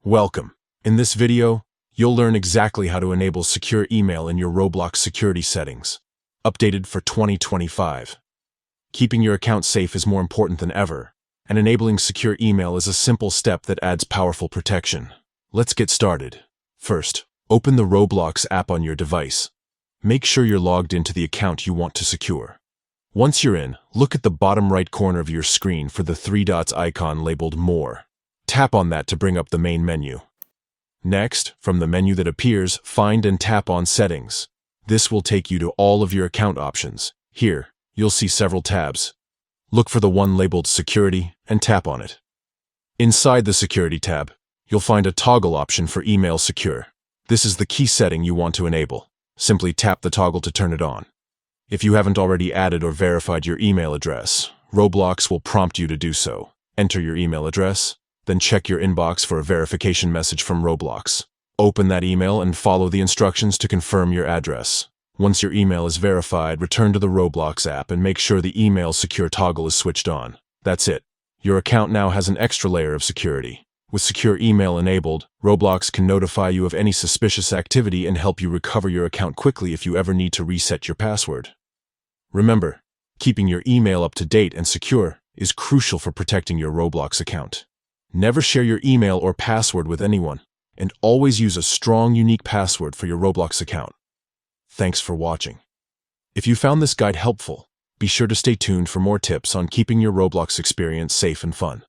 Welcome. In this video, you'll learn exactly how to enable secure email in your Roblox security settings. Updated for 2025. Keeping your account safe is more important than ever, and enabling secure email is a simple step that adds powerful protection. Let's get started. First, open the Roblox app on your device. Make sure you're logged into the account you want to secure. Once you're in, look at the bottom right corner of your screen for the three dots icon labeled More. Tap on that to bring up the main menu. Next, from the menu that appears, find and tap on Settings. This will take you to all of your account options. Here, you'll see several tabs. Look for the one labeled Security and tap on it. Inside the Security tab, you'll find a toggle option for Email Secure. This is the key setting you want to enable. Simply tap the toggle to turn it on. If you haven't already added or verified your email address, Roblox will prompt you to do so. Enter your email address, then check your inbox for a verification message from Roblox. Open that email and follow the instructions to confirm your address. Once your email is verified, return to the Roblox app and make sure the Email Secure toggle is switched on. That's it. Your account now has an extra layer of security. With secure email enabled, Roblox can notify you of any suspicious activity and help you recover your account quickly if you ever need to reset your password. Remember, keeping your email up to date and secure is crucial for protecting your Roblox account. Never share your email or password with anyone, and always use a strong, unique password for your Roblox account. Thanks for watching. If you found this guide helpful, be sure to stay tuned for more tips on keeping your Roblox experience safe and fun.